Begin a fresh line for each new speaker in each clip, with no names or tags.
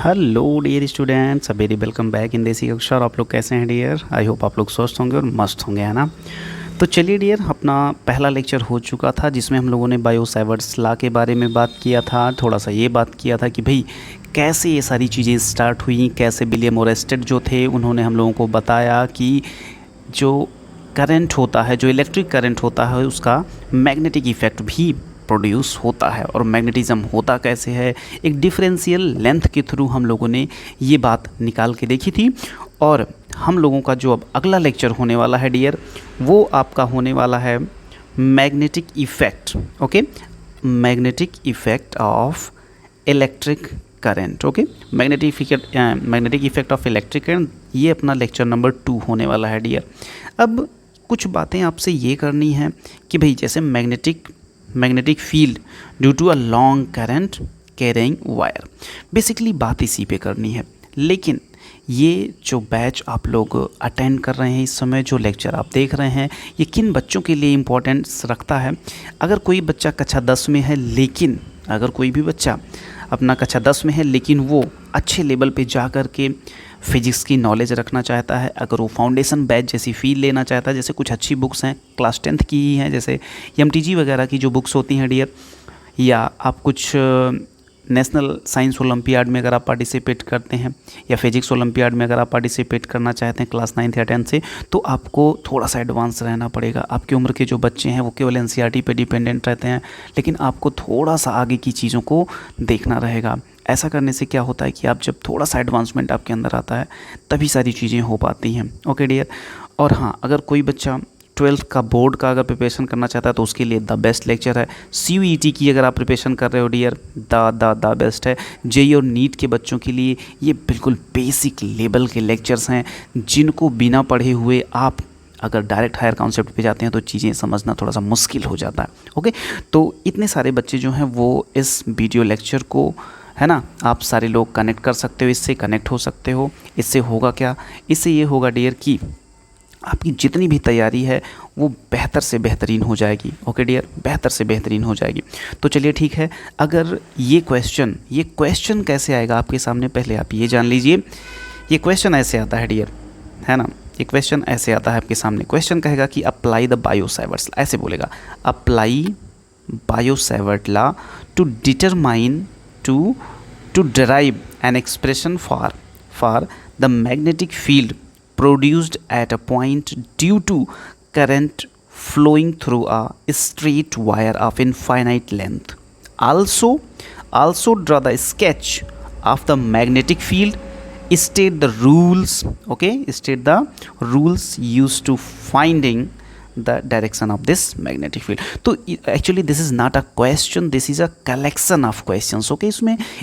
Hello dear students, very welcome back in Desi Kaksha. और आप लोग कैसे हैं डियर? आई होप आप लोग स्वस्थ होंगे और मस्त होंगे, है ना। तो चलिए डियर, अपना पहला लेक्चर हो चुका था जिसमें हम लोगों ने बायो सैवर्ट्स लॉ के बारे में बात किया था। थोड़ा सा ये बात किया था कि भाई कैसे ये सारी चीज़ें स्टार्ट हुई, कैसे विलियम ओरेस्टेड जो थे उन्होंने हम लोगों को बताया कि जो करंट होता है, जो इलेक्ट्रिक करंट होता है, उसका मैग्नेटिक इफ़ेक्ट भी प्रोड्यूस होता है। और मैग्नेटिज़्म होता कैसे है, एक डिफरेंशियल लेंथ के थ्रू हम लोगों ने ये बात निकाल के देखी थी। और हम लोगों का जो अब अगला लेक्चर होने वाला है डियर, वो आपका होने वाला है magnetic effect. Okay, magnetic effect of electric current. Okay, magnetic effect of electric current, ये अपना लेक्चर नंबर 2 होने वाला है डियर। अब कुछ बातें आपसे ये करनी है कि भाई जैसे magnetic field due to a long current carrying wire, basically बात इसी पे करनी है। लेकिन ये जो बैच आप लोग अटेंड कर रहे हैं इस समय, जो लेक्चर आप देख रहे हैं, ये किन बच्चों के लिए इम्पोर्टेंस रखता है? अगर कोई बच्चा कक्षा 10 में है, लेकिन अगर कोई भी बच्चा अपना कक्षा 10 में है लेकिन वो अच्छे लेवल पे जा कर के फिजिक्स की नॉलेज रखना चाहता है, अगर वो फाउंडेशन बैच जैसी फील लेना चाहता है, जैसे कुछ अच्छी बुक्स हैं क्लास 10th की ही हैं, जैसे MTG वगैरह की जो बुक्स होती हैं डियर, या आप कुछ नेशनल साइंस ओलंपियाड में अगर आप पार्टिसिपेट करते हैं, या फिजिक्स ओलंपियाड में अगर आप पार्टिसिपेट करना चाहते हैं क्लास 9th या 10th से, तो आपको थोड़ा सा एडवांस रहना पड़ेगा। आपकी उम्र के जो बच्चे हैं वो केवल NCERT पे डिपेंडेंट रहते हैं, लेकिन आपको थोड़ा सा आगे की चीज़ों को देखना रहेगा। ऐसा करने से क्या होता है कि आप जब थोड़ा सा एडवांसमेंट आपके अंदर आता है तभी सारी चीज़ें हो पाती हैं। Okay dear. और हाँ, अगर कोई बच्चा 12th का बोर्ड का अगर प्रिपरेशन करना चाहता है तो उसके लिए द बेस्ट लेक्चर है। CUET की अगर आप प्रिपरेशन कर रहे हो डियर, द बेस्ट है। JEE और नीट के बच्चों के लिए ये बिल्कुल बेसिक लेवल के लेक्चर्स हैं, जिनको बिना पढ़े हुए आप अगर डायरेक्ट हायर कॉन्सेप्ट पे जाते हैं तो चीज़ें समझना थोड़ा सा मुश्किल हो जाता है। ओके, तो इतने सारे बच्चे जो हैं वो इस वीडियो लेक्चर को, है ना, आप सारे लोग कनेक्ट कर सकते हो, इससे कनेक्ट हो सकते हो। इससे होगा क्या? इससे ये होगा डियर कि आपकी जितनी भी तैयारी है वो बेहतर से बेहतरीन हो जाएगी। ओके डियर, बेहतर से बेहतरीन हो जाएगी। तो चलिए ठीक है, अगर ये क्वेश्चन कैसे आएगा आपके सामने, पहले आप ये जान लीजिए। ये क्वेश्चन ऐसे आता है डियर, है ना, ये क्वेश्चन ऐसे आता है आपके सामने। क्वेश्चन कहेगा कि अप्लाई द बायो सैवर्ट्स, ऐसे बोलेगा, apply Biot Savart law to determine to derive an expression for the magnetic field produced at a point due to current flowing through a straight wire of infinite length. Also draw the sketch of the magnetic field. State the rules. Okay, state the rules used to finding the direction of this magnetic field. तो actually this is not a question, this is a collection of questions. Okay,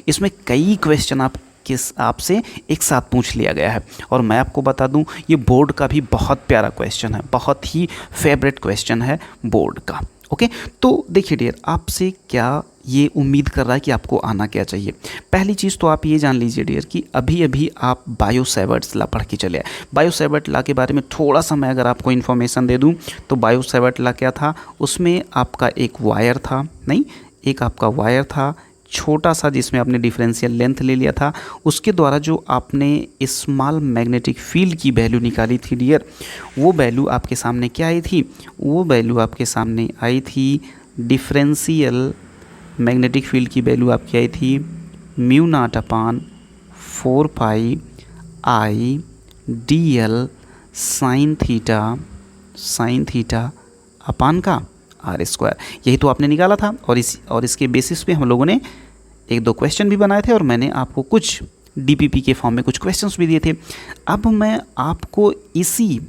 इसमें कई question आपसे एक साथ पूछ लिया गया है। और मैं आपको बता दूं, ये बोर्ड का भी बहुत प्यारा क्वेश्चन है, बहुत ही फेवरेट क्वेश्चन है बोर्ड का। ओके, तो देखिए डियर, आपसे क्या ये उम्मीद कर रहा है कि आपको आना क्या चाहिए। पहली चीज़ तो आप ये जान लीजिए डियर कि अभी आप बायो सैवर्ट्स लॉ पढ़ के चले आए। बायो सैवर्ट लॉ के बारे में थोड़ा सा मैं अगर आपको इन्फॉर्मेशन दे दूं तो बायो सैवर्ट लॉ क्या था, उसमें आपका एक वायर था, नहीं, एक आपका वायर था छोटा सा, जिसमें आपने डिफरेंशियल लेंथ ले लिया था। उसके द्वारा जो आपने स्मॉल मैग्नेटिक फील्ड की वैल्यू निकाली थी डियर, वो वैल्यू आपके सामने क्या आई थी? वो वैल्यू आपके सामने आई थी, डिफरेंशियल मैग्नेटिक फील्ड की वैल्यू आपकी आई थी μ0/4 पाई I dl sine theta upon का r²। यही तो आपने निकाला था। और इसके बेसिस पे हम लोगों ने 1-2 क्वेश्चन भी बनाए थे, और मैंने आपको कुछ DPP के फॉर्म में कुछ क्वेश्चंस भी दिए थे। अब मैं आपको इसी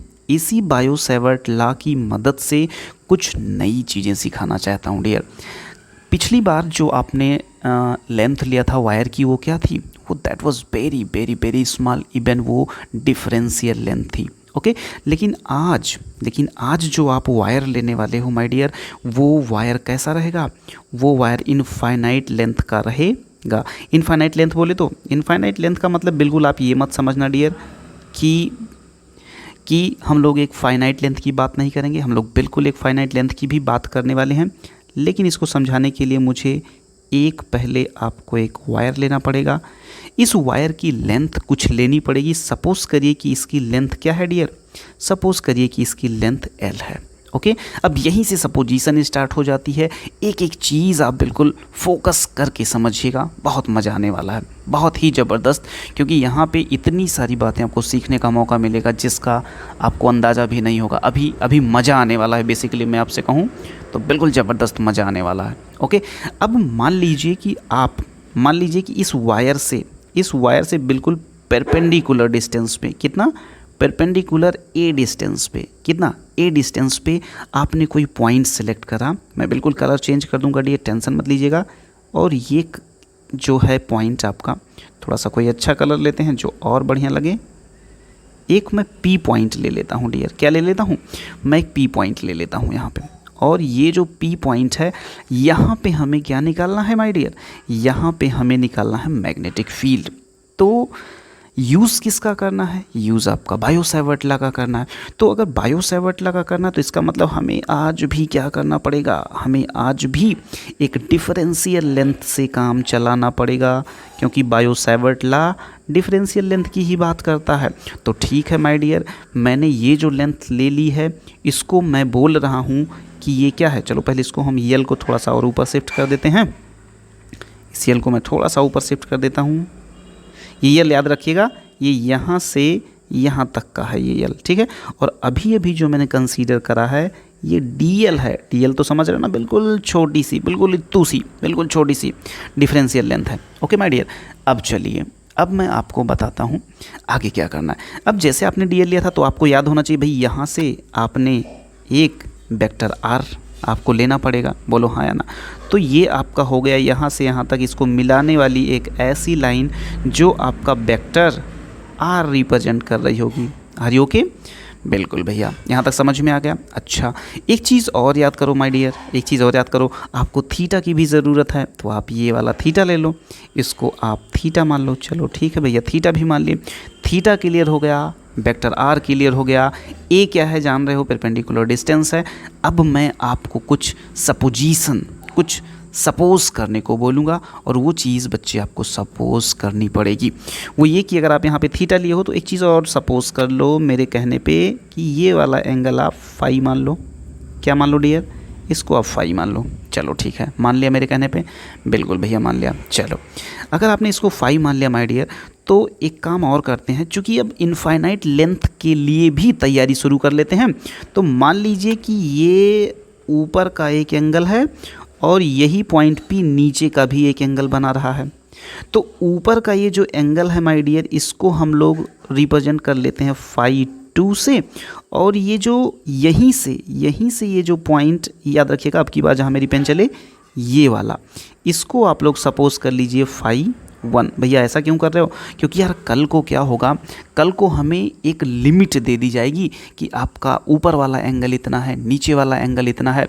बायो सैवर्ट लॉ की मदद से कुछ नई चीज़ें सिखाना चाहता हूँ डियर। पिछली बार जो आपने लेंथ लिया था वायर की, वो क्या थी? वो that was very very very small, even वो डिफरेंशियल लेंथ थी। ओके, लेकिन आज जो आप वायर लेने वाले हो माय डियर, वो वायर कैसा रहेगा? वो वायर इनफाइनाइट लेंथ का रहेगा। इनफाइनाइट लेंथ बोले तो, इनफाइनाइट लेंथ का मतलब बिल्कुल आप ये मत समझना डियर कि हम लोग एक फाइनाइट लेंथ की बात नहीं करेंगे। हम लोग बिल्कुल एक फाइनाइट लेंथ की भी बात करने वाले हैं, लेकिन इसको समझाने के लिए मुझे पहले आपको एक वायर लेना पड़ेगा। इस वायर की लेंथ कुछ लेनी पड़ेगी। सपोज करिए कि इसकी लेंथ क्या है डियर, सपोज करिए कि इसकी लेंथ L है। ओके, अब यहीं से सपोजिशन स्टार्ट हो जाती है। एक एक चीज़ आप बिल्कुल फोकस करके समझिएगा, बहुत मज़ा आने वाला है, बहुत ही ज़बरदस्त, क्योंकि यहाँ पे इतनी सारी बातें आपको सीखने का मौका मिलेगा जिसका आपको अंदाज़ा भी नहीं होगा। अभी अभी मज़ा आने वाला है। बेसिकली मैं आपसे कहूँ तो बिल्कुल ज़बरदस्त मज़ा आने वाला है। ओके, अब मान लीजिए कि इस वायर से बिल्कुल परपेंडिकुलर डिस्टेंस पे, कितना परपेंडिकुलर ए डिस्टेंस पे, कितना ए डिस्टेंस पे आपने कोई पॉइंट सेलेक्ट करा। मैं बिल्कुल कलर चेंज कर दूंगा, ये टेंशन मत लीजिएगा। और ये जो है पॉइंट आपका, थोड़ा सा कोई अच्छा कलर लेते हैं जो और बढ़िया लगे। एक मैं पी पॉइंट ले लेता हूँ डियर, क्या ले लेता हूँ, मैं एक पी पॉइंट ले लेता हूँ यहाँ पे। और ये जो पी पॉइंट है, यहाँ पे हमें क्या निकालना है माय डियर, यहाँ पे हमें निकालना है मैग्नेटिक फील्ड। तो यूज़ किसका करना है, यूज़ आपका बायो सैवर्ट लॉ का करना है। तो अगर बायो सैवर्ट लॉ का करना है तो इसका मतलब हमें आज भी क्या करना पड़ेगा, हमें आज भी एक डिफरेंशियल लेंथ से काम चलाना पड़ेगा, क्योंकि bio Savart law differential length की ही बात करता है। तो ठीक है माय डियर, मैंने ये जो लेंथ ले ली है इसको मैं बोल रहा हूँ कि ये क्या है। चलो पहले इसको हम यल को थोड़ा सा और ऊपर शिफ्ट कर देते हैं। इस यल को मैं थोड़ा सा ऊपर शिफ्ट कर देता हूँ। ये यल याद रखिएगा, ये यहाँ से यहाँ तक का है ये यल, ठीक है। और अभी अभी जो मैंने कंसीडर करा है ये DL है। DL तो समझ रहे हो ना, बिल्कुल छोटी सी, बिल्कुल इतू सी, बिल्कुल छोटी सी डिफरेंशियल लेंथ है। ओके माय डियर, अब चलिए, अब मैं आपको बताता हूँ आगे क्या करना है। अब जैसे आपने DL लिया था तो आपको याद होना चाहिए भाई, यहाँ से आपने एक वेक्टर R आपको लेना पड़ेगा, बोलो हाँ या ना। तो ये आपका हो गया यहाँ से यहाँ तक इसको मिलाने वाली एक ऐसी लाइन जो आपका वेक्टर R रिप्रेजेंट कर रही होगी। Are you okay? बिल्कुल भैया, यहाँ तक समझ में आ गया। अच्छा, एक चीज़ और याद करो माय डियर, एक चीज़ और याद करो, आपको थीटा की भी ज़रूरत है तो आप ये वाला थीटा ले लो, इसको आप थीटा मान लो। चलो ठीक है भैया, थीटा भी मान लिए। थीटा क्लियर हो गया, वेक्टर R क्लियर हो गया। ए क्या है जान रहे हो, परपेंडिकुलर डिस्टेंस है। अब मैं आपको कुछ सपोजिशन, कुछ सपोज़ करने को बोलूँगा, और वो चीज़ बच्चे आपको सपोज़ करनी पड़ेगी। वो ये कि अगर आप यहाँ पे थीटा लिए हो तो एक चीज़ और सपोज़ कर लो मेरे कहने पे कि ये वाला एंगल आप फाई मान लो। क्या मान लो डियर, इसको आप फाई मान लो। चलो ठीक है, मान लिया मेरे कहने पे, बिल्कुल भैया मान लिया। चलो अगर आपने इसको फाई मान लिया माय डियर, तो एक काम और करते हैं, चूँकि अब इनफाइनाइट लेंथ के लिए भी तैयारी शुरू कर लेते हैं। तो मान लीजिए कि ये ऊपर का एक एंगल है और यही पॉइंट P नीचे का भी एक एंगल बना रहा है। तो ऊपर का ये जो एंगल है माय डियर, इसको हम लोग रिप्रेजेंट कर लेते हैं फाई 2 से, और ये जो यहीं से ये जो पॉइंट, याद रखिएगा अब की बार जहाँ मेरी पेन चले, ये वाला, इसको आप लोग सपोज कर लीजिए फाई 1। भैया ऐसा क्यों कर रहे हो, क्योंकि यार कल को क्या होगा, कल को हमें एक लिमिट दे दी जाएगी कि आपका ऊपर वाला एंगल इतना है, नीचे वाला एंगल इतना है,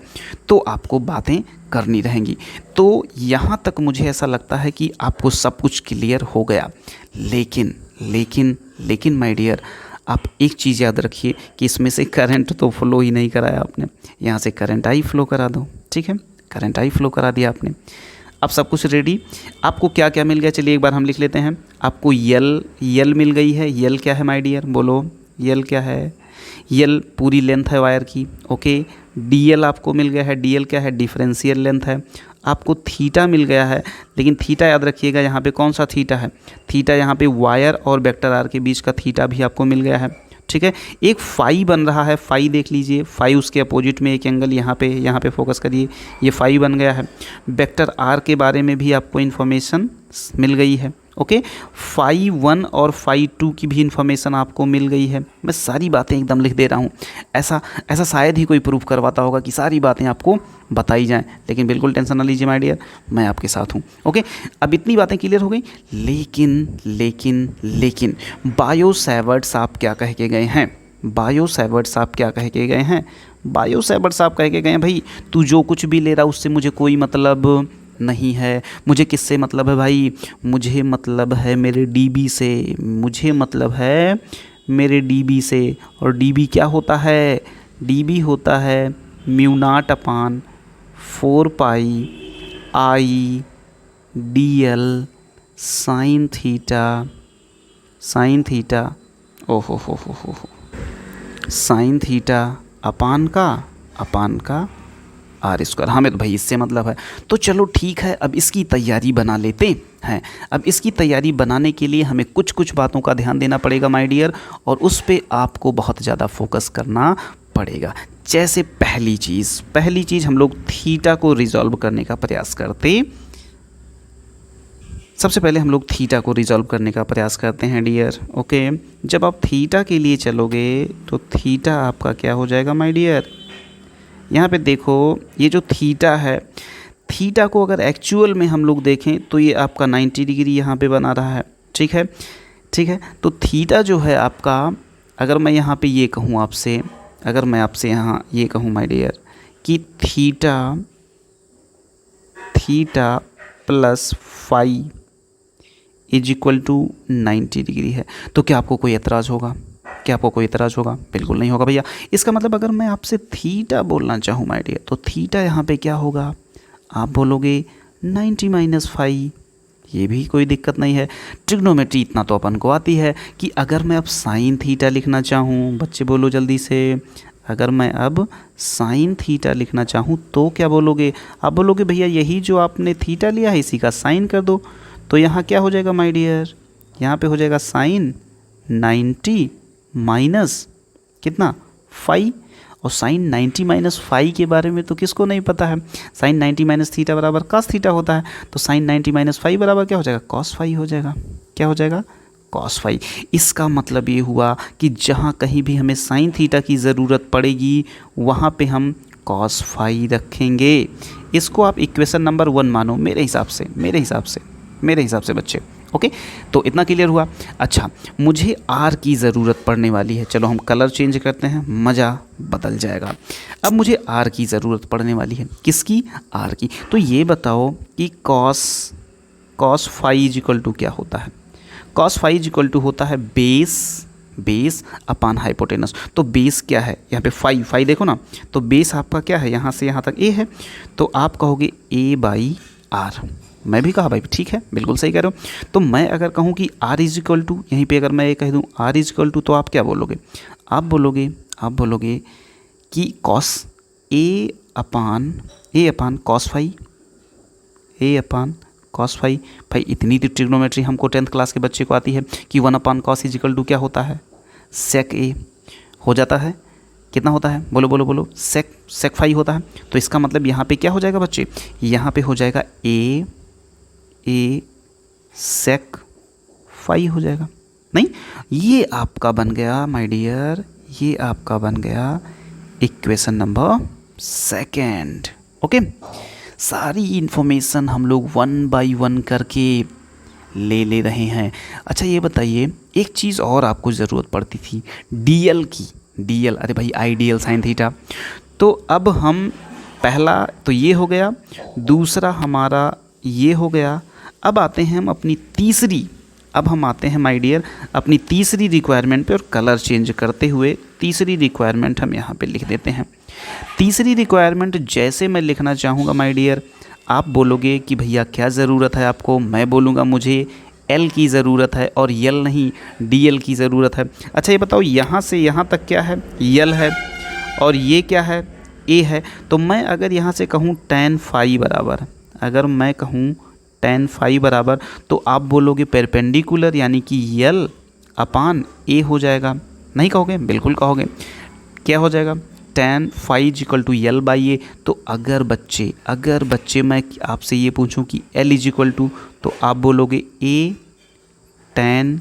तो आपको बातें करनी रहेंगी। तो यहाँ तक मुझे ऐसा लगता है कि आपको सब कुछ क्लियर हो गया। लेकिन लेकिन लेकिन माय डियर, आप एक चीज़ याद रखिए कि इसमें से करंट तो फ्लो ही नहीं कराया आपने। यहाँ से करंट आई फ्लो करा दो, ठीक है, करंट आई फ्लो करा दिया आपने। अब सब कुछ रेडी। आपको क्या क्या मिल गया, चलिए एक बार हम लिख लेते हैं। आपको यल मिल गई है। यल क्या है माय डियर, बोलो यल क्या है, यल पूरी लेंथ है वायर की। ओके, DL आपको मिल गया है। DL क्या है, डिफरेंशियल लेंथ है। आपको थीटा मिल गया है, लेकिन थीटा याद रखिएगा यहाँ पे कौन सा थीटा है, थीटा यहाँ पे वायर और वेक्टर R के बीच का थीटा भी आपको मिल गया है, ठीक है। एक फाई बन रहा है, फाई देख लीजिए, फाई उसके अपोजिट में एक एंगल यहाँ पे फोकस करिए, ये फाई बन गया है। वेक्टर R के बारे में भी आपको इन्फॉर्मेशन मिल गई है। ओके, फाई 1 और फाई 2 की भी इन्फॉर्मेशन आपको मिल गई है। मैं सारी बातें एकदम लिख दे रहा हूँ, ऐसा शायद ही कोई प्रूफ करवाता होगा कि सारी बातें आपको बताई जाएं, लेकिन बिल्कुल टेंशन ना लीजिए माय डियर, मैं आपके साथ हूँ। ओके, अब इतनी बातें क्लियर हो गई। लेकिन बायो सैवर्ट साहब क्या कह के गए हैं, बायो सैवर्ट साहब क्या कह के गए हैं, बायो सैवर्ट साहब कह के गए हैं, भाई तू जो कुछ भी ले रहा उससे मुझे कोई मतलब नहीं है। मुझे किससे मतलब है भाई, मुझे मतलब है मेरे DB से, मुझे मतलब है मेरे DB से। और DB क्या होता है, DB होता है μ0 / 4 पाई I DL sine theta, sine theta, ओहो हो, साइन थीटा अपान का आर स्क्वायर। हमें तो भाई इससे मतलब है। तो चलो ठीक है, अब इसकी तैयारी बना लेते हैं। अब इसकी तैयारी बनाने के लिए हमें कुछ कुछ बातों का ध्यान देना पड़ेगा माय डियर, और उस पे आपको बहुत ज़्यादा फोकस करना पड़ेगा। जैसे पहली चीज़ हम लोग थीटा को रिजॉल्व करने का प्रयास करते। सबसे पहले हम लोग थीटा को रिजॉल्व करने का प्रयास करते हैं डियर। ओके, जब आप थीटा के लिए चलोगे तो थीटा आपका क्या हो जाएगा माय डियर, यहाँ पे देखो ये जो थीटा है, थीटा को अगर एक्चुअल में हम लोग देखें तो ये आपका 90 डिग्री यहाँ पे बना रहा है। ठीक है, ठीक है। तो थीटा जो है आपका, अगर मैं यहाँ पे ये कहूँ आपसे, अगर मैं आपसे यहाँ ये कहूँ माय डियर कि theta plus phi is equal to 90 degree है, तो क्या आपको कोई एतराज़ होगा? क्या आपको कोई एतराज़ होगा? बिल्कुल नहीं होगा भैया। इसका मतलब अगर मैं आपसे थीटा बोलना चाहूँ माय डियर, तो थीटा यहाँ पे क्या होगा? आप बोलोगे 90 माइनस फाई। ये भी कोई दिक्कत नहीं है। ट्रिग्नोमेट्री इतना तो अपन को आती है कि अगर मैं अब साइन थीटा लिखना चाहूँ, बच्चे बोलो जल्दी से, अगर मैं अब साइन थीटा लिखना चाहूँ तो क्या बोलोगे? आप बोलोगे भैया यही जो आपने थीटा लिया है इसी का साइन कर दो। तो यहाँ क्या हो जाएगा माय डियर? यहाँ पे हो जाएगा साइन 90 माइनस कितना, फाई। और साइन 90 माइनस फाई के बारे में तो किसको नहीं पता है? साइन 90 माइनस थीटा बराबर कॉस थीटा होता है। तो साइन 90 माइनस फाई बराबर क्या हो जाएगा? कॉस फाई हो जाएगा। क्या हो जाएगा? Cos phi. इसका मतलब ये हुआ कि जहाँ कहीं भी हमें साइन थीटा की ज़रूरत पड़ेगी वहाँ पे हम कॉस फाई रखेंगे। इसको आप इक्वेशन नंबर 1 मानो मेरे हिसाब से बच्चे। ओके, तो इतना क्लियर हुआ। अच्छा, मुझे आर की ज़रूरत पड़ने वाली है। चलो हम कलर चेंज करते हैं, मज़ा बदल जाएगा। अब मुझे आर की ज़रूरत पड़ने वाली है। किसकी? आर की। तो ये बताओ कि cos phi is equal to क्या होता है? Cos phi is equal to होता है बेस अपान हाइपोटेनस। तो बेस क्या है? यहाँ पे फाई देखो ना, तो बेस आपका क्या है? यहाँ से यहाँ तक ए है, तो आप कहोगे ए बाई आर। मैं भी कहा भाई, ठीक है, बिल्कुल सही कह रहे हो। तो मैं अगर कहूँ कि आर इज इक्वल टू, यहीं पे अगर मैं ये कह दूँ आर इज इक्वल टू, तो आप क्या बोलोगे? आप बोलोगे कि cos A upon cos phi. भाई इतनी तो ट्रिग्नोमेट्री हमको 10th क्लास के बच्चे को आती है कि 1 upon cos is equal to क्या होता है? सेक ए हो जाता है। कितना होता है? बोलो सेक फाई होता है। तो इसका मतलब यहाँ पे क्या हो जाएगा बच्चे? यहाँ पे हो जाएगा ए सेक फाई हो जाएगा। नहीं, ये आपका बन गया माय डियर, ये आपका बन गया इक्वेशन नंबर 2। ओके, सारी इन्फॉर्मेशन हम लोग 1 बाय 1 करके ले रहे हैं। अच्छा ये बताइए, एक चीज़ और आपको ज़रूरत पड़ती थी, डीएल की। डीएल, अरे भाई आइडियल साइन थीटा। तो अब हम पहला तो ये हो गया, दूसरा हमारा ये हो गया। अब आते हैं हम अपनी तीसरी रिक्वायरमेंट पे, और कलर चेंज करते हुए तीसरी रिक्वायरमेंट हम यहाँ पे लिख देते हैं। तीसरी रिक्वायरमेंट जैसे मैं लिखना चाहूँगा माय डियर, आप बोलोगे कि भैया क्या ज़रूरत है आपको? मैं बोलूँगा मुझे एल की ज़रूरत है, और यल नहीं डीएल की ज़रूरत है। अच्छा ये बताओ, यहाँ से यहाँ तक क्या है? यल है, और ये क्या है? ए है। तो मैं अगर यहाँ से कहूँ tan फाई बराबर, अगर मैं कहूँ tan फाई बराबर, तो आप बोलोगे परपेंडिकुलर, यानी कि यल अपान ए हो जाएगा। नहीं कहोगे? बिल्कुल कहोगे। क्या हो जाएगा? tan phi is equal to L by a. तो अगर बच्चे मैं आपसे ये पूछूं कि l इज इक्वल टू, तो आप बोलोगे ए tan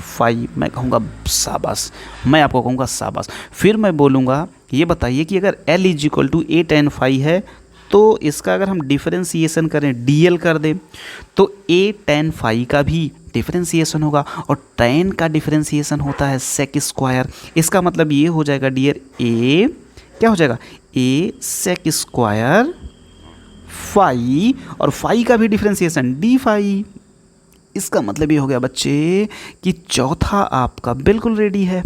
फाई। मैं कहूँगा शाबाश, मैं आपको कहूँगा शाबाश। फिर मैं बोलूँगा ये बताइए कि अगर l is equal to a tan phi है, तो इसका अगर हम डिफरेंशिएशन करें, डीएल कर दें, तो ए tan फाई का भी डिफरेंशिएशन होगा, और tan का डिफरेंशिएशन होता है सेक स्क्वायर। इसका मतलब ये हो जाएगा डियर, ए क्या हो जाएगा? ए सेक स्क्वायर फाई, और फाई का भी डिफरेंशिएशन डी फाई। इसका मतलब ये हो गया बच्चे कि चौथा आपका बिल्कुल रेडी है।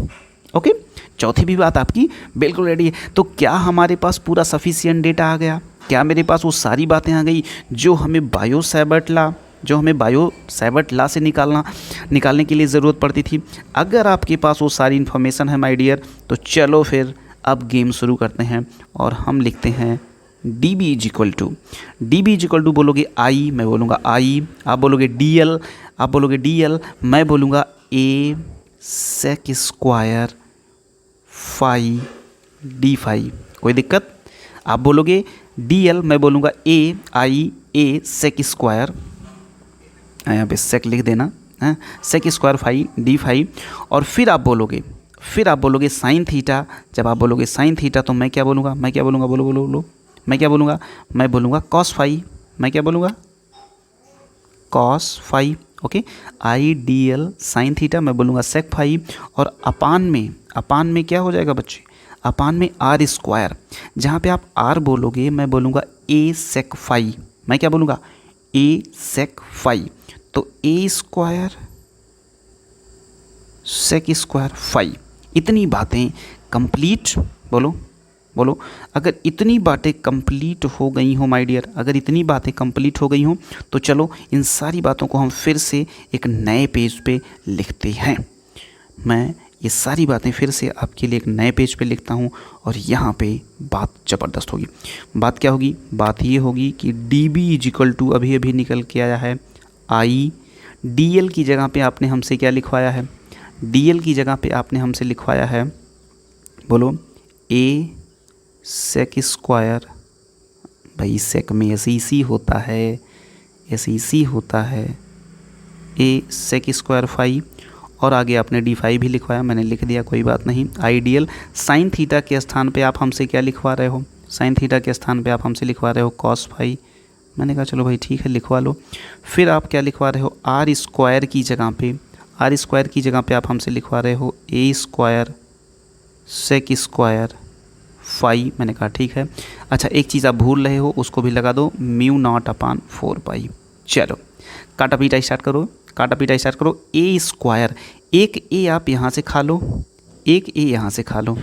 ओके, चौथी भी बात आपकी बिल्कुल रेडी है। तो क्या हमारे पास पूरा सफिशिएंट डेटा आ गया? क्या मेरे पास वो सारी बातें आ गई जो हमें बायो सैवर्ट लॉ जो हमें बायो सैवर्ट लॉ से निकालने के लिए ज़रूरत पड़ती थी। अगर आपके पास वो सारी इन्फॉर्मेशन है माय डियर, तो चलो फिर अब गेम शुरू करते हैं और हम लिखते हैं d B is equal to बोलोगे आई, मैं बोलूँगा आई, आप बोलोगे डी एल, मैं बोलूँगा a sec square phi d phi. कोई दिक्कत? आप बोलोगे डी एल, मैं बोलूँगा ए आई ए सेक स्क्वायर, यहाँ पे सेक लिख देना है, sec square phi d phi. और फिर आप बोलोगे साइन थीटा। जब आप बोलोगे साइन थीटा तो मैं क्या बोलूँगा, बोलो मैं क्या बोलूँगा, मैं बोलूँगा कॉस फाई। मैं क्या बोलूँगा? Cos phi. Okay, I d l sine theta, मैं बोलूँगा सेक फाई। और अपान में क्या हो जाएगा बच्चे? अपान में आर स्क्वायर। जहाँ पे आप आर बोलोगे मैं बोलूँगा ए सेक फाई। मैं क्या बोलूँगा? A sec phi. तो ए स्क्वायर सेक स्क्वायर फाई। इतनी बातें कंप्लीट, बोलो अगर इतनी बातें कंप्लीट हो गई हो माय डियर, अगर इतनी बातें कंप्लीट हो गई हो तो चलो इन सारी बातों को हम फिर से एक नए पेज पे लिखते हैं। मैं ये सारी बातें फिर से आपके लिए एक नए पेज पे लिखता हूँ और यहाँ पे बात ज़बरदस्त होगी। बात क्या होगी? बात ये होगी कि d B is equal to अभी निकल के आया है आई, डी एल की जगह पे आपने हमसे क्या लिखवाया है? डी एल की जगह पे आपने हमसे लिखवाया है, बोलो ए सेक स्क्वायर, भाई सेक में एस होता है, ए सेक स्क्वायर फाई। और आगे आपने डी फाई भी लिखवाया, मैंने लिख दिया, कोई बात नहीं। आइडियल साइन थीटा के स्थान पे आप हमसे क्या लिखवा रहे हो? साइन थीटा के स्थान पे आप हमसे लिखवा रहे हो कॉस फाई। मैंने कहा चलो भाई ठीक है लिखवा लो। फिर आप क्या लिखवा रहे हो? आर स्क्वायर की जगह पे आप हमसे लिखवा रहे हो ए स्क्वायर सेक स्क्वायर फाई। मैंने कहा ठीक है। अच्छा, एक चीज़ आप भूल रहे हो, उसको भी लगा दो, म्यू नॉट अपान 4 पाई। चलो काटा पीटा स्टार्ट करो। ए स्क्वायर, एक ए आप यहाँ से खा लो,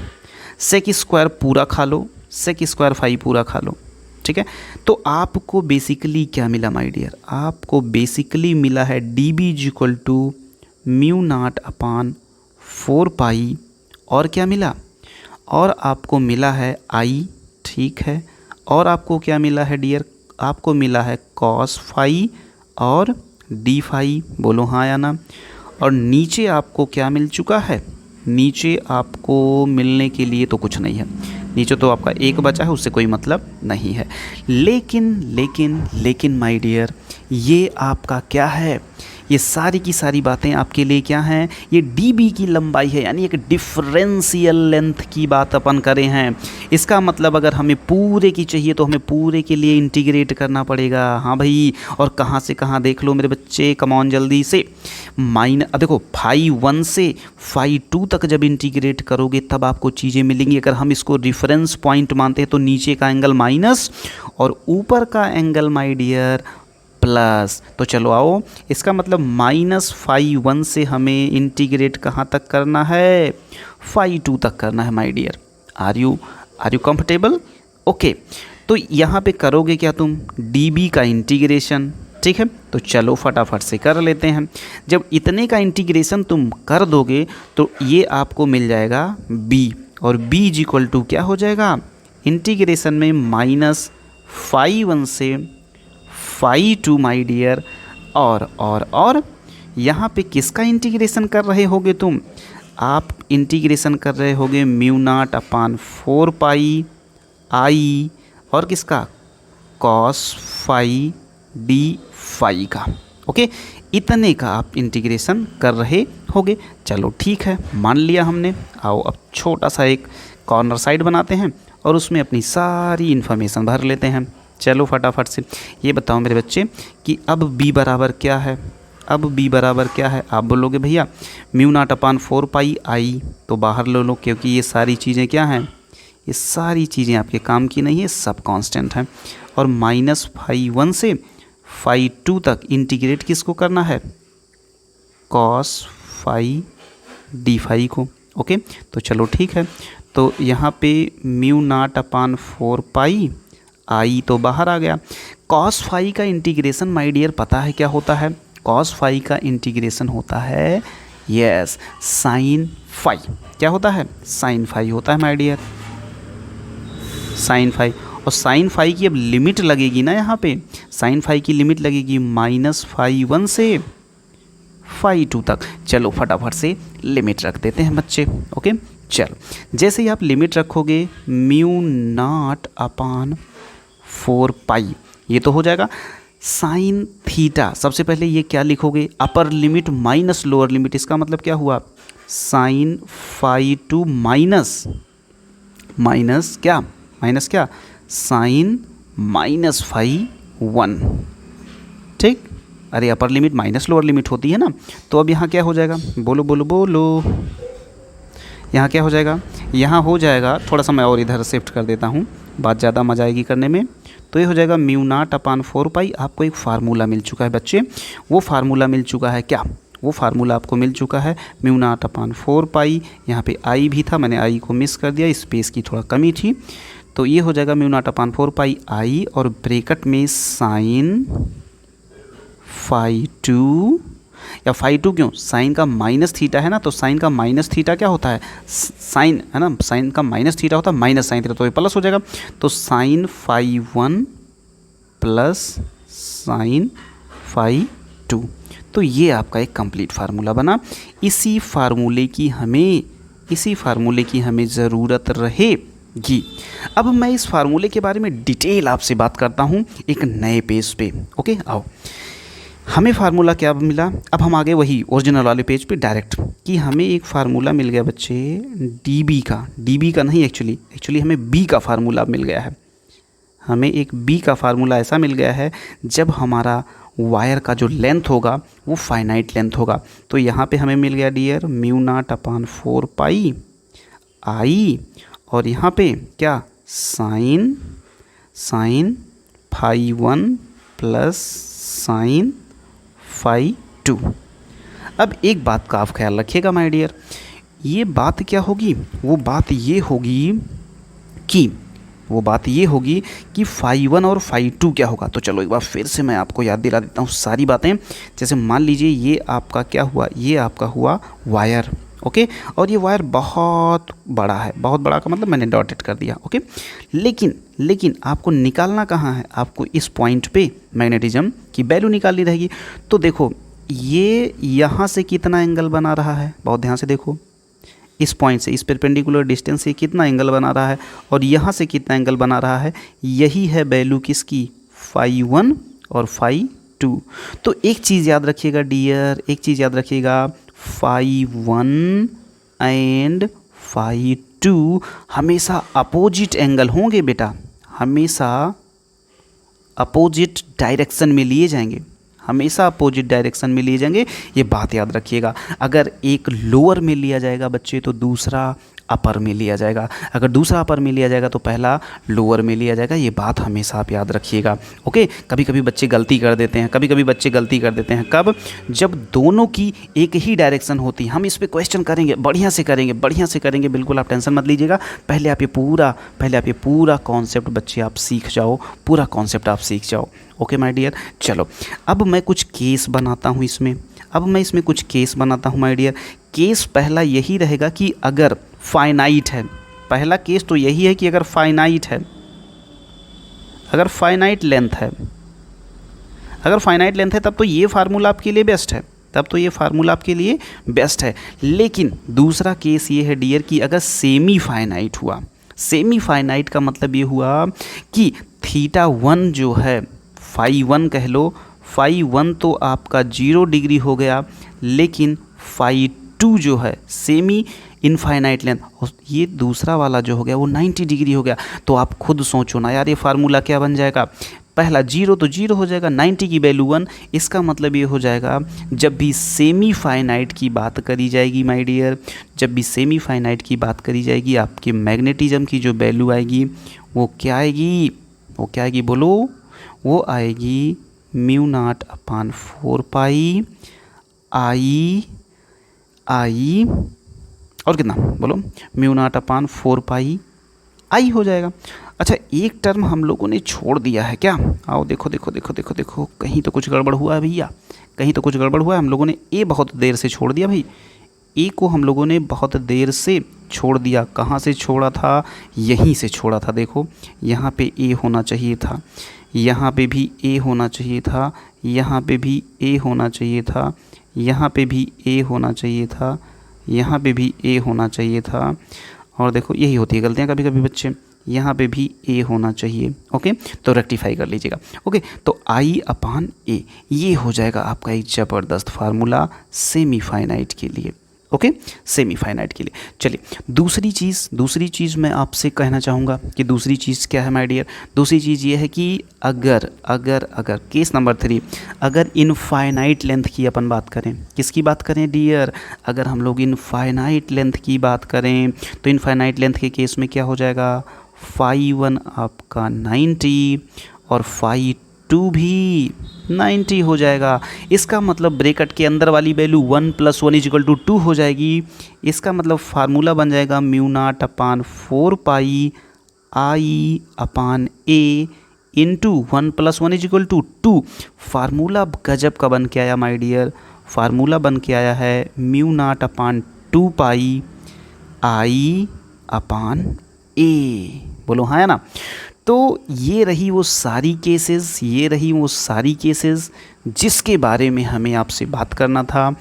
सेक स्क्वायर पूरा खा लो, सेक स्क्वायर फाई पूरा खा लो, ठीक है। तो आपको बेसिकली क्या मिला माय डियर? आपको बेसिकली मिला है d B is equal to mu naught upon 4 pi. और क्या मिला? और आपको मिला है आई, ठीक है। और आपको क्या मिला है डियर? आपको मिला है कॉस फाई और डी फाई। बोलो हाँ या ना। और नीचे आपको क्या मिल चुका है? नीचे आपको मिलने के लिए तो कुछ नहीं है, नीचे तो आपका एक बचा है, उससे कोई मतलब नहीं है। लेकिन माय डियर, ये आपका क्या है? ये सारी की सारी बातें आपके लिए क्या हैं? ये dB की लंबाई है, यानी एक डिफरेंशियल लेंथ की बात अपन करें हैं। इसका मतलब अगर हमें पूरे की चाहिए तो हमें पूरे के लिए इंटीग्रेट करना पड़ेगा। हाँ भाई, और कहाँ से कहाँ देख लो मेरे बच्चे, कमॉन जल्दी से। देखो फाई 1 से फाई 2 तक जब इंटीग्रेट करोगे तब आपको चीज़ें मिलेंगी। अगर हम इसको रेफरेंस पॉइंट मानते हैं तो नीचे का एंगल माइनस और ऊपर का एंगल माय डियर प्लस। तो चलो आओ, इसका मतलब माइनस फाई 1 से हमें इंटीग्रेट कहाँ तक करना है? फाई 2 तक करना है my dear. Are you comfortable? Okay, तो यहाँ पे करोगे क्या तुम? dB का इंटीग्रेशन, ठीक है। तो चलो फटाफट से कर लेते हैं। जब इतने का इंटीग्रेशन तुम कर दोगे तो ये आपको मिल जाएगा b, और b इज इक्वल टू क्या हो जाएगा? इंटीग्रेशन में माइनस फाई 1 से फाई 2 माय डियर। और यहाँ पे किसका इंटीग्रेशन कर रहे होगे तुम? आप इंटीग्रेशन कर रहे होगे म्यू नॉट अपान 4 पाई आई, और किसका? कॉस फाई डी फाई का। ओके, इतने का आप इंटीग्रेशन कर रहे होगे। चलो ठीक है, मान लिया हमने। आओ अब छोटा सा एक कॉर्नर साइड बनाते हैं और उसमें अपनी सारी इन्फॉर्मेशन भर लेते हैं। चलो फटाफट से ये बताओ मेरे बच्चे कि अब b बराबर क्या है? आप बोलोगे भैया म्यू नॉट अपान 4 पाई आई, तो बाहर ले लो, क्योंकि ये सारी चीज़ें क्या हैं? ये सारी चीज़ें आपके काम की नहीं है, सब कांस्टेंट हैं। और माइनस फाई 1 से फाई 2 तक इंटीग्रेट किसको करना है? कॉस फाई डी फाई को। ओके, तो चलो ठीक है। तो यहाँ पे म्यू नॉट अपान 4 पाई आई तो बाहर आ गया। कॉस फाई का इंटीग्रेशन माय डियर पता है क्या होता है? कॉस फाई का इंटीग्रेशन होता है यस साइन फाई। क्या होता है? साइन फाई होता है माय डियर, साइन फाई। और साइन फाई की अब लिमिट लगेगी ना यहाँ पे, साइन फाई की लिमिट लगेगी -φ1 से φ2 तक। चलो फटाफट से लिमिट रख देते हैं बच्चे। ओके चलो, जैसे ही आप लिमिट रखोगे μ0/4π ये तो हो जाएगा साइन थीटा। सबसे पहले ये क्या लिखोगे? Upper limit minus lower limit. इसका मतलब क्या हुआ? साइन φ2 माइनस क्या? माइनस क्या? साइन -φ1। ठीक, अरे upper limit minus lower limit होती है ना। तो अब यहाँ क्या हो जाएगा? बोलो बोलो बोलो, यहाँ क्या हो जाएगा? यहाँ हो जाएगा, थोड़ा सा मैं और इधर शिफ्ट कर देता हूँ, बात ज़्यादा मजा आएगी करने में। तो ये हो जाएगा μ0/4π। आपको एक फार्मूला मिल चुका है बच्चे। वो फार्मूला मिल चुका है क्या? वो फार्मूला आपको मिल चुका है μ0/4π। यहाँ पे आई भी था, मैंने आई को मिस कर दिया, स्पेस की थोड़ा कमी थी। तो ये हो जाएगा μ0/4π आई और ब्रैकेट में साइन φ2 या φ2 क्यों? साइन का माइनस थीटा है ना, तो साइन का माइनस थीटा क्या होता है? साइन है ना, साइन का माइनस थीटा होता है माइनस साइन थीटा, तो ये प्लस हो जाएगा। तो साइन φ1 प्लस साइन φ2। तो ये आपका एक कंप्लीट फार्मूला बना। इसी फार्मूले की हमें ज़रूरत रहेगी। अब मैं इस फार्मूले के बारे में डिटेल आपसे बात करता हूँ एक नए पेज पे। ओके आओ, हमें फार्मूला क्या मिला? अब हम आगे वही ओरिजिनल वाले पेज पे डायरेक्ट, कि हमें एक फार्मूला मिल गया बच्चे डी बी का नहीं, एक्चुअली हमें बी का फार्मूला मिल गया है। हमें एक बी का फार्मूला ऐसा मिल गया है जब हमारा वायर का जो लेंथ होगा वो फाइनाइट लेंथ होगा। तो यहाँ पे हमें मिल गया डियर μ0/4π आई, और यहाँ पे क्या? Sine φ1 plus sine φ2। अब एक बात का आप ख्याल रखिएगा माय डियर, ये बात क्या होगी? वो बात ये होगी कि φ1 और φ2 क्या होगा। तो चलो एक बार फिर से मैं आपको याद दिला देता हूँ सारी बातें। जैसे मान लीजिए ये आपका क्या हुआ? ये आपका हुआ वायर। ओके, और ये वायर बहुत बड़ा है, बहुत बड़ा का मतलब मैंने डॉटेड कर दिया। ओके, लेकिन आपको निकालना कहाँ है? आपको इस पॉइंट पे मैग्नेटिज्म की वैल्यू निकालनी रहेगी। तो देखो ये यहाँ से कितना एंगल बना रहा है, बहुत ध्यान से देखो। इस पॉइंट से, इस परपेंडिकुलर डिस्टेंस से कितना एंगल बना रहा है, और यहाँ से कितना एंगल बना रहा है। यही है वैल्यू किसकी? φ1 और φ2। तो एक चीज़ याद रखिएगा डियर, एक चीज़ याद रखिएगा, φ1 एंड φ2 हमेशा अपोजिट एंगल होंगे बेटा, हमेशा अपोजिट डायरेक्शन में लिए जाएंगे, हमेशा अपोजिट डायरेक्शन में लिए जाएंगे। ये बात याद रखिएगा। अगर एक लोअर में लिया जाएगा बच्चे तो दूसरा अपर में लिया जाएगा, अगर दूसरा अपर में लिया जाएगा तो पहला लोअर में लिया जाएगा। ये बात हमेशा आप याद रखिएगा। ओके, कभी कभी बच्चे गलती कर देते हैं, कब? जब दोनों की एक ही डायरेक्शन होती है। हम इस पर क्वेश्चन करेंगे, बढ़िया से करेंगे, बिल्कुल आप टेंशन मत लीजिएगा। पहले आप ये पूरा कॉन्सेप्ट बच्चे आप सीख जाओ, पूरा कॉन्सेप्ट आप सीख जाओ। ओके माय डियर, चलो अब मैं कुछ केस बनाता हूँ इसमें, माय डियर। केस पहला यही रहेगा कि अगर फाइनाइट है, पहला केस तो यही है कि अगर फाइनाइट लेंथ है, तब तो ये फार्मूला आपके लिए बेस्ट है। लेकिन दूसरा केस ये है डियर कि अगर सेमी फाइनाइट हुआ, सेमी फाइनाइट का मतलब ये हुआ कि θ1 जो है, φ1 कह लो, φ1 तो आपका 0 डिग्री हो गया, लेकिन φ2 जो है सेमी इनफाइनाइट लेंथ, ये दूसरा वाला जो हो गया वो 90 डिग्री हो गया। तो आप खुद सोचो ना यार, ये फार्मूला क्या बन जाएगा? पहला 0 तो 0 हो जाएगा, 90 की वैल्यू 1। इसका मतलब ये हो जाएगा जब भी सेमी फाइनाइट की बात करी जाएगी माय डियर, आपके मैग्नेटिज्म की जो वैल्यू आएगी वो क्या आएगी बोलो? वो आएगी μ0/4π आई और कितना बोलो? μ0/4π आई हो जाएगा। अच्छा, एक टर्म हम लोगों ने छोड़ दिया है क्या? आओ देखो देखो देखो देखो देखो, कहीं तो कुछ गड़बड़ हुआ है भैया, कहीं तो कुछ गड़बड़ हुआ है। हम लोगों ने ए बहुत देर से छोड़ दिया भाई, ए को हम लोगों ने बहुत देर से छोड़ दिया। कहाँ से छोड़ा था? यहीं से छोड़ा था। देखो यहाँ पे ए होना चाहिए था, यहाँ पे भी ए होना चाहिए था, यहाँ पे भी ए होना चाहिए था, यहाँ पे भी ए होना चाहिए था, यहाँ पे भी ए होना चाहिए था। और देखो यही होती है गलतियाँ कभी कभी बच्चे, यहाँ पे भी ए होना चाहिए। ओके, तो रेक्टिफाई कर लीजिएगा। ओके, तो आई अपान ए, ये हो जाएगा आपका एक ज़बरदस्त फार्मूला सेमीफाइनाइट के लिए। ओके, सेमीफाइनाइट के लिए। चलिए दूसरी चीज़ मैं आपसे कहना चाहूँगा कि दूसरी चीज़ क्या है माय डियर? दूसरी चीज़ ये है कि अगर अगर अगर केस नंबर 3, अगर इनफाइनाइट लेंथ की अपन बात करें, किसकी बात करें डियर? अगर हम लोग इनफाइनाइट लेंथ की बात करें तो इनफाइनाइट लेंथ के केस में क्या हो जाएगा? फाई 1 आपका 90 और फाई 2 भी 90 हो जाएगा। इसका मतलब ब्रैकेट के अंदर वाली वैल्यू 1 + 1 = 2 हो जाएगी। इसका मतलब फार्मूला बन जाएगा μ0 अपान 4 पाई आई अपान ए इंटू 1 + 1 = 2। फार्मूला गजब का बन के आया माय डियर, फार्मूला बन के आया है μ0 अपान 2 पाई आई अपान ए। बोलो हाँ है ना? तो ये रही वो सारी केसेस जिसके बारे में हमें आपसे बात करना था।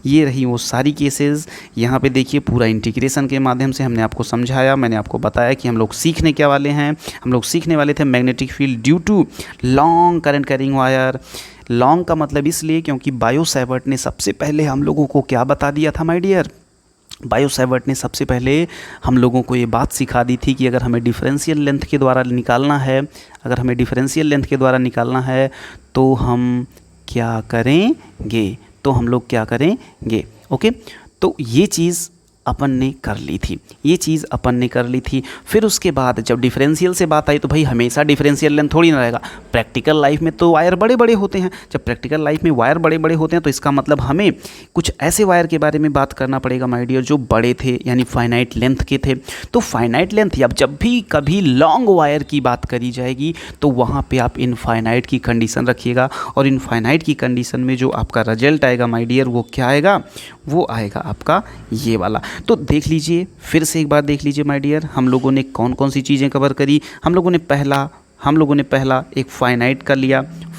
ये रही वो सारी केसेस। यहाँ पे देखिए पूरा इंटीग्रेशन के माध्यम से हमने आपको समझाया, मैंने आपको बताया कि हम लोग सीखने क्या वाले हैं। हम लोग सीखने वाले थे magnetic field due to long current carrying wire. Long का मतलब इसलिए क्योंकि बायो सैवर्ट ने सबसे पहले हम लोगों को क्या बता दिया था माय डियर? बायो सैवर्ट ने सबसे पहले हम लोगों को ये बात सिखा दी थी कि अगर हमें डिफरेंशियल लेंथ के द्वारा निकालना है, तो हम क्या करेंगे? ओके, तो ये चीज़ अपन ने कर ली थी। फिर उसके बाद जब डिफरेंशियल से बात आई तो भाई हमेशा डिफरेंशियल लेंथ थोड़ी ना रहेगा। प्रैक्टिकल लाइफ में तो वायर बड़े बड़े होते हैं। जब प्रैक्टिकल लाइफ में वायर बड़े बड़े होते हैं तो इसका मतलब हमें कुछ ऐसे वायर के बारे में बात करना पड़ेगा माय डियर जो बड़े थे, यानी फाइनाइट लेंथ के थे। तो फाइनाइट लेंथ या जब भी कभी लॉन्ग वायर की बात करी जाएगी तो वहाँ पर आप इनफाइनाइट की कंडीशन रखिएगा, और इनफाइनाइट की कंडीशन में जो आपका रिजल्ट आएगा माय डियर वो क्या आएगा? वो आएगा आपका ये वाला। तो देख लीजिए, फिर से एक बार देख लीजिए माय डियर, हम लोगों ने कौन कौन सी चीज़ें कवर करी। हम लोगों ने पहला एक फाइनाइट का लिया। जब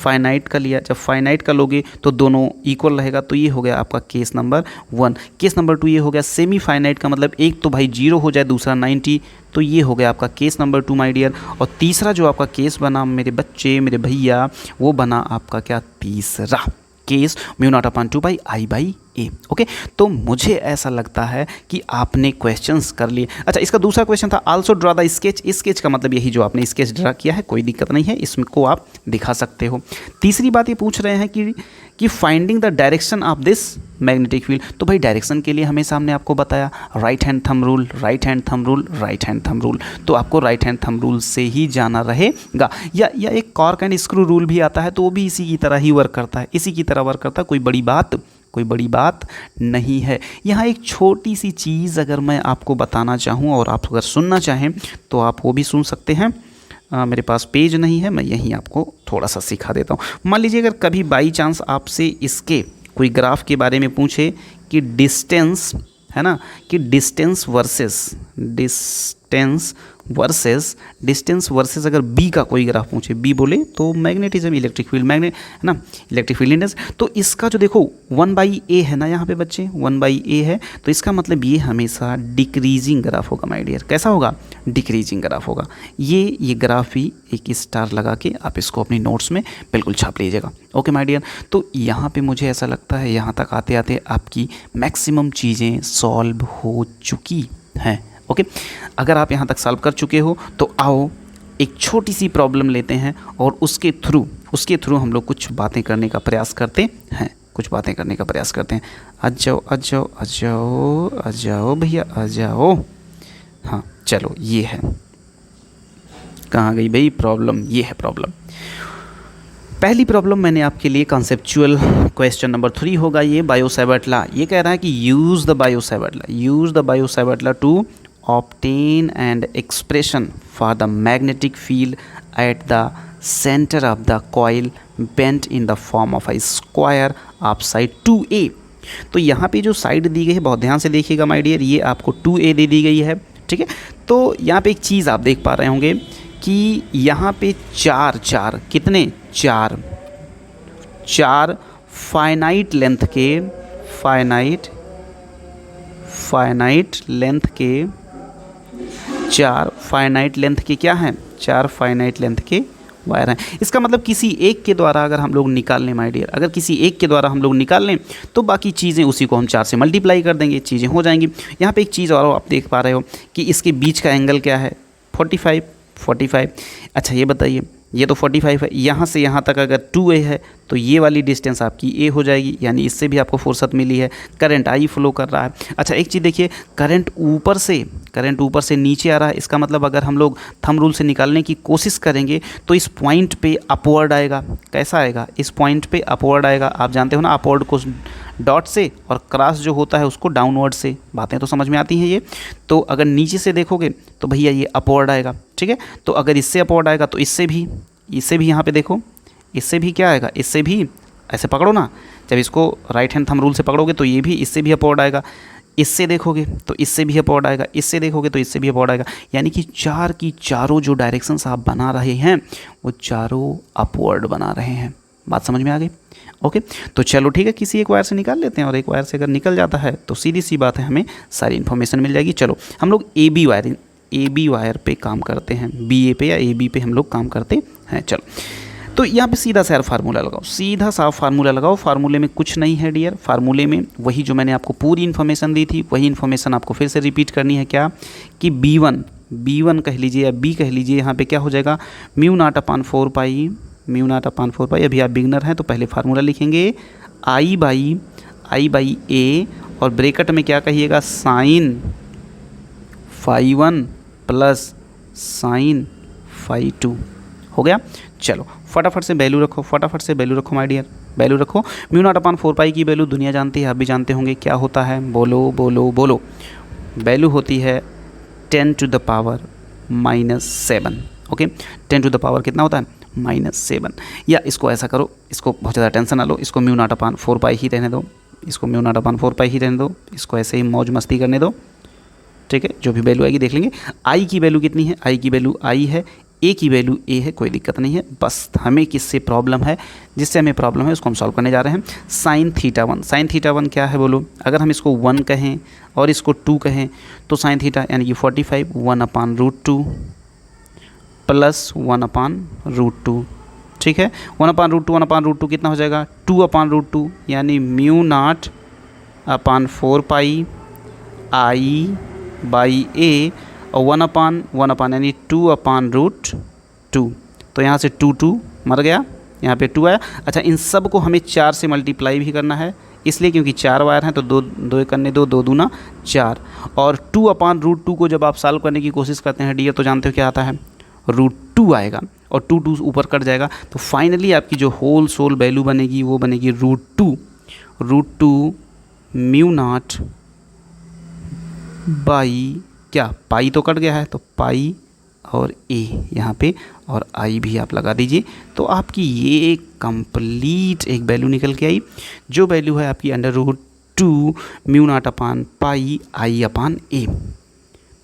फाइनाइट का लोगे तो दोनों इक्वल रहेगा, तो ये हो गया आपका केस नंबर 1। केस नंबर 2 ये हो गया सेमी फाइनाइट का, मतलब एक तो भाई 0 हो जाए, दूसरा 90, तो ये हो गया आपका केस नंबर 2 माय डियर। और तीसरा जो आपका केस बना मेरे बच्चे, मेरे भैया, वो बना आपका क्या? तीसरा case μ0 upon 2 pi I by a. Okay, तो मुझे ऐसा लगता है कि आपने क्वेश्चंस कर लिए। अच्छा, इसका दूसरा क्वेश्चन था also draw the sketch. Sketch का मतलब यही जो आपने स्केच ड्रा किया है, कोई दिक्कत नहीं है, इसको आप दिखा सकते हो। तीसरी बात ये पूछ रहे हैं कि finding the direction of this magnetic field. तो भाई डायरेक्शन के लिए हमेशा हमने आपको बताया राइट हैंड थंब रूल, तो आपको राइट हैंड थंब रूल से ही जाना रहेगा। या एक कॉर्क एंड स्क्रू रूल भी आता है, तो वो भी इसी की तरह ही वर्क करता है, कोई बड़ी बात नहीं है। यहाँ एक छोटी सी चीज़ अगर मैं आपको बताना चाहूँ और आप अगर सुनना चाहें तो आप वो भी सुन सकते हैं। मेरे पास पेज नहीं है, मैं यहीं आपको थोड़ा सा सिखा देता हूँ। मान लीजिए अगर कभी बाई चांस आपसे इसके कोई ग्राफ के बारे में पूछे कि डिस्टेंस है ना, कि डिस्टेंस वर्सेस अगर बी का कोई ग्राफ पूछे, बी बोले तो मैग्नेटिज्म, इलेक्ट्रिक फील्ड, मैग्नेट है ना, इलेक्ट्रिक फील्ड इंडेक्स, तो इसका जो देखो 1/a है ना, यहाँ पे बच्चे 1/a है, तो इसका मतलब ये हमेशा डिक्रीजिंग ग्राफ होगा माय डियर। कैसा होगा? डिक्रीजिंग ग्राफ होगा। ये ग्राफ भी एक स्टार लगा के आप इसको अपनी नोट्स में बिल्कुल छाप लीजिएगा। ओके माय डियर, तो यहाँ पे मुझे ऐसा लगता है यहाँ तक आते आते आपकी मैक्सिमम चीज़ें सॉल्व हो चुकी हैं। ओके, अगर आप यहाँ तक सॉल्व कर चुके हो तो आओ एक छोटी सी प्रॉब्लम लेते हैं और उसके थ्रू हम लोग कुछ बातें करने का प्रयास करते हैं। आ जाओ भैया, आ जाओ। हाँ चलो, ये है, कहाँ गई भाई प्रॉब्लम? ये है प्रॉब्लम। पहली प्रॉब्लम मैंने आपके लिए कॉन्सेप्चुअल क्वेश्चन नंबर 3 होगा ये बायो सैवर्ट लॉ। ये कह रहा है कि use the Biot Savart law to obtain an expression for the magnetic field at the center of the coil bent in the form of a square of side 2a। तो यहाँ पे जो side दी गई है बहुत ध्यान से देखिएगा माय डियर, ये आपको 2a दे दी गई है, ठीक है। तो यहाँ पे एक चीज़ आप देख पा रहे होंगे कि यहाँ पे चार कितने चार फाइनाइट लेंथ के क्या हैं, 4 फाइनाइट लेंथ के वायर हैं। इसका मतलब किसी एक के द्वारा अगर हम लोग निकाल लें माय डियर, अगर किसी एक के द्वारा हम लोग निकाल लें तो बाकी चीज़ें उसी को हम 4 से मल्टीप्लाई कर देंगे, चीज़ें हो जाएंगी। यहाँ पे एक चीज़ और आप देख पा रहे हो कि इसके बीच का एंगल क्या है, 45। अच्छा ये बताइए, ये तो 45 है, यहाँ से यहाँ तक अगर 2a है तो ये वाली डिस्टेंस आपकी a हो जाएगी, यानी इससे भी आपको फुर्सत मिली है। करंट I फ्लो कर रहा है। अच्छा एक चीज़ देखिए, करंट ऊपर से नीचे आ रहा है, इसका मतलब अगर हम लोग थंब रूल से निकालने की कोशिश करेंगे तो इस पॉइंट पे अपवर्ड आएगा। कैसा आएगा, इस पॉइंट पे अपवर्ड आएगा। आप जानते हो ना अपवर्ड को डॉट से और क्रॉस जो होता है उसको डाउनवर्ड से, बातें तो समझ में आती हैं ये। तो अगर नीचे से देखोगे तो भैया ये अपवर्ड आएगा, ठीक है। तो अगर इससे अपवर्ड आएगा तो इससे भी यहाँ पे देखो, इससे भी क्या आएगा, इससे भी ऐसे पकड़ो ना, जब इसको राइट हैंड थंब रूल से पकड़ोगे तो ये भी इससे भी अपवर्ड आएगा, इससे देखोगे तो इससे भी अपवर्ड आएगा, इससे देखोगे तो इससे भी अपवर्ड आएगा। यानी कि चार की चारों जो डायरेक्शंस आप बना रहे हैं वो चारों अपवर्ड बना रहे हैं। बात समझ में आ गई? ओके, तो चलो ठीक है, किसी एक वायर से निकाल लेते हैं और एक वायर से अगर निकल जाता है तो सीधी सी बात है हमें सारी इन्फॉर्मेशन मिल जाएगी। चलो हम लोग ए बी वायर पे काम करते हैं, BA पे या AB पे हम लोग काम करते हैं। चलो तो यहाँ पे सीधा सा फार्मूला लगाओ, सीधा सा फार्मूला लगाओ। फार्मूले में कुछ नहीं है डियर, फार्मूले में वही जो मैंने आपको पूरी इन्फॉर्मेशन दी थी वही इन्फॉर्मेशन आपको फिर से रिपीट करनी है। क्या कि B1 कह लीजिए या B कह लीजिए, यहाँ पे क्या हो जाएगा μ0/4 पाई। अभी आप बिगनर हैं तो पहले फार्मूला लिखेंगे I बाई A और ब्रैकेट में क्या कहिएगा sin φ1 प्लस sin φ2। हो गया। चलो फटाफट से वैल्यू रखो माय डियर, वैल्यू रखो। μ0/4 पाई की वैल्यू दुनिया जानती है, आप भी जानते होंगे क्या होता है, बोलो। वैल्यू होती है 10⁻⁻7। ओके, 10⁻, कितना होता है -7। या इसको ऐसा करो, इसको बहुत ज़्यादा टेंशन ना लो, इसको μ0/4 पाई ही रहने दो, इसको ऐसे ही मौज मस्ती करने दो, ठीक है। जो भी वैल्यू आएगी देख लेंगे। आई की वैल्यू कितनी है, आई की वैल्यू आई है, ए की वैल्यू ए है, कोई दिक्कत नहीं है। बस हमें किससे प्रॉब्लम है, जिससे हमें प्रॉब्लम है उसको हम सॉल्व करने जा रहे हैं। sin θ1 क्या है बोलो, अगर हम इसको 1 कहें और इसको 2 कहें तो sin θ यानी कि 45 1/√2 प्लस 1/√2, ठीक है। 1/√2 कितना हो जाएगा 2/√2 यानी μ0/4 पाई I बाई A और 1/1 यानी 2/√2। तो यहाँ से 2 मर गया, यहाँ पे 2 आया। अच्छा इन सब को हमें 4 से मल्टीप्लाई भी करना है, इसलिए क्योंकि 4 वायर हैं तो 2 करने 2 दूना 4। और 2/√2 को जब आप सॉल्व करने की कोशिश करते हैं डियर तो जानते हो क्या आता है, √2 आएगा और 2 ऊपर कट जाएगा। तो फाइनली आपकी जो होल सोल वैल्यू बनेगी वो बनेगी √2 μ0 बाई क्या, पाई तो कट गया है तो पाई और A यहाँ पे और I भी आप लगा दीजिए। तो आपकी ये कंप्लीट एक वैल्यू निकल के आई, जो वैल्यू है आपकी √2 μ0/पाई I/A।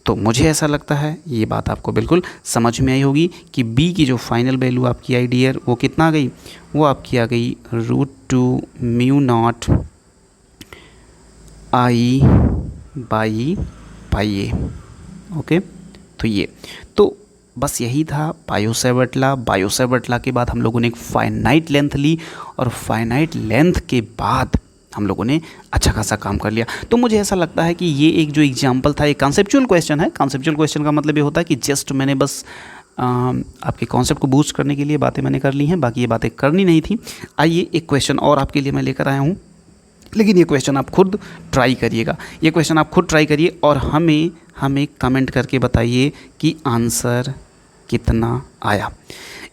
तो मुझे ऐसा लगता है ये बात आपको बिल्कुल समझ में आई होगी कि B की जो फाइनल वैल्यू आपकी आई डियर वो कितना आ गई, वो आपकी आ गई √2 μ0 I/पाई A। ओके, तो ये तो बस यही था बायो-सैवर्ट लॉ के बाद हम लोगों ने एक फाइनाइट लेंथ ली और फाइनाइट लेंथ के बाद हम लोगों ने अच्छा खासा काम कर लिया। तो मुझे ऐसा लगता है कि ये एक जो एग्जाम्पल था, एक कॉन्सेप्चुअल क्वेश्चन है। कॉन्सेप्चुअल क्वेश्चन का मतलब ये होता है कि जस्ट मैंने बस आपके कॉन्सेप्ट को बूस्ट करने के लिए बातें मैंने कर ली हैं, बाकी ये बातें करनी नहीं थी। आइए एक क्वेश्चन और आपके लिए मैं लेकर आया हूँ, लेकिन ये क्वेश्चन आप खुद ट्राई करिएगा, ये क्वेश्चन आप खुद ट्राई करिए और हमें कमेंट करके बताइए कि आंसर कितना आया।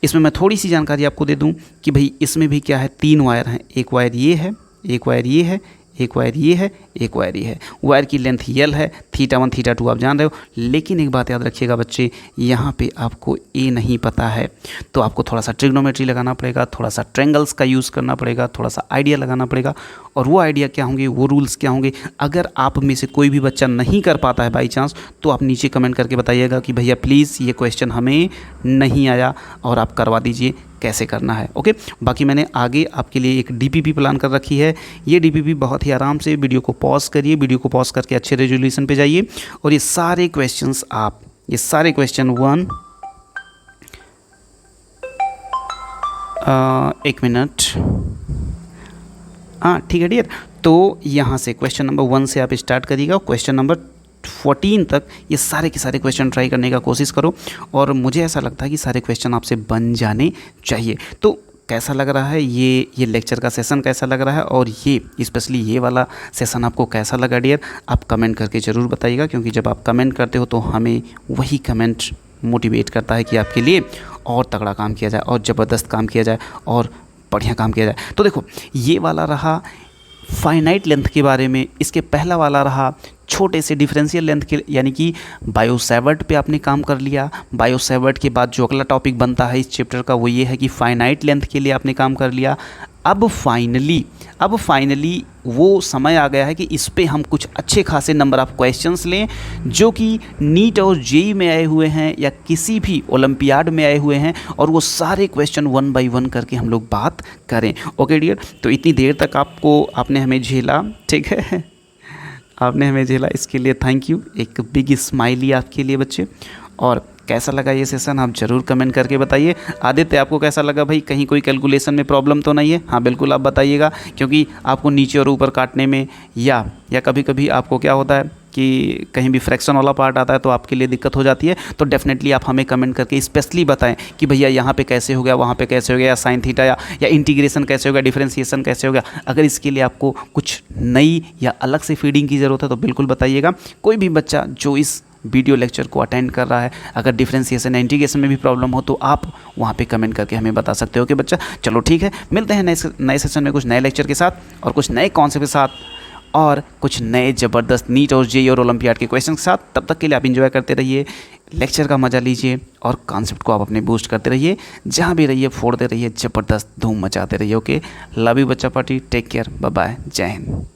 इसमें मैं थोड़ी सी जानकारी आपको दे दूं कि भाई इसमें भी क्या है, 3 वायर हैं, एक वायर ये है, एक वायर ये है, एक वायर ये है, एक वायर ही है। वायर की लेंथ यल है, θ1 θ2 आप जान रहे हो। लेकिन एक बात याद रखिएगा बच्चे, यहाँ पे आपको ए नहीं पता है तो आपको थोड़ा सा ट्रिग्नोमेट्री लगाना पड़ेगा, थोड़ा सा ट्रेंगल्स का यूज़ करना पड़ेगा, थोड़ा सा आइडिया लगाना पड़ेगा। और वो आइडिया क्या होंगे, वो रूल्स क्या होंगे, अगर आप में से कोई भी बच्चा नहीं कर पाता है बाई चांस, तो आप नीचे कमेंट करके बताइएगा कि भैया प्लीज़ ये क्वेश्चन हमें नहीं आया और आप करवा दीजिए कैसे करना है। ओके, बाकी मैंने आगे आपके लिए एक डीपीपी प्लान कर रखी है। ये डीपीपी बहुत ही आराम से, वीडियो को पॉज करिए, वीडियो को पॉज करके अच्छे रेजोल्यूशन पे जाइए और ये सारे क्वेश्चंस आप, ये सारे क्वेश्चन एक मिनट, हाँ ठीक है डियर। तो यहाँ से क्वेश्चन नंबर 1 से आप स्टार्ट करिएगा, क्वेश्चन नंबर 14 तक ये सारे के सारे क्वेश्चन ट्राई करने का कोशिश करो। और मुझे ऐसा लगता है कि सारे क्वेश्चन आपसे बन जाने चाहिए। तो कैसा लग रहा है ये लेक्चर का सेशन कैसा लग रहा है, और ये स्पेशली ये वाला सेशन आपको कैसा लगा डियर, आप कमेंट करके ज़रूर बताइएगा। क्योंकि जब आप कमेंट करते हो तो हमें वही कमेंट मोटिवेट करता है कि आपके लिए और तगड़ा काम किया जाए, और ज़बरदस्त काम किया जाए, और बढ़िया काम किया जाए। तो देखो, ये वाला रहा फाइनाइट लेंथ के बारे में, इसके पहला वाला रहा छोटे से डिफरेंशियल लेंथ के, यानी कि बायोसैवर्ट पे आपने काम कर लिया। बायोसैवर्ट के बाद जो अगला टॉपिक बनता है इस चैप्टर का वो ये है कि फाइनाइट लेंथ के लिए आपने काम कर लिया। अब फाइनली वो समय आ गया है कि इस पे हम कुछ अच्छे खासे नंबर ऑफ क्वेश्चंस लें जो कि नीट और जेई में आए हुए हैं या किसी भी ओलंपियाड में आए हुए हैं, और वो सारे क्वेश्चन 1 बाय 1 करके हम लोग बात करें। ओके डियर, तो इतनी देर तक आपने हमें झेला, ठीक है, आपने हमें झेला, इसके लिए थैंक यू। एक बिग स्माइली आपके लिए बच्चे। और कैसा लगा ये सेशन आप ज़रूर कमेंट करके बताइए। आदित्य, आपको कैसा लगा भाई, कहीं कोई कैलकुलेशन में प्रॉब्लम तो नहीं है? हाँ बिल्कुल आप बताइएगा, क्योंकि आपको नीचे और ऊपर काटने में या कभी कभी आपको क्या होता है कि कहीं भी फ्रैक्शन वाला पार्ट आता है तो आपके लिए दिक्कत हो जाती है। तो डेफिनेटली आप हमें कमेंट करके स्पेशली बताएं कि भैया यहाँ पे कैसे हो गया, वहाँ पे कैसे हो गया, या साइन थीटा या इंटीग्रेशन कैसे हो गया, डिफरेंशिएशन कैसे हो गया। अगर इसके लिए आपको कुछ नई या अलग से फीडिंग की ज़रूरत है तो बिल्कुल बताइएगा। कोई भी बच्चा जो इस वीडियो लेक्चर को अटेंड कर रहा है, अगर डिफरेंशिएशन या इंटीग्रेशन में भी प्रॉब्लम हो तो आप वहाँ पे कमेंट करके हमें बता सकते हो कि बच्चा। चलो ठीक है, मिलते हैं नए सेशन में कुछ नए लेक्चर के साथ और कुछ नए कॉन्सेप्ट के साथ और कुछ नए ज़बरदस्त नीट और जेईई और ओलंपियाड के क्वेश्चन के साथ। तब तक के लिए आप एंजॉय करते रहिए, लेक्चर का मज़ा लीजिए और कॉन्सेप्ट को आप अपने बूस्ट करते रहिए। जहाँ भी रहिए फोड़ते रहिए, ज़बरदस्त धूम मचाते रहिए। ओके, लव यू बच्चा party, take care, bye bye, जय हिंद।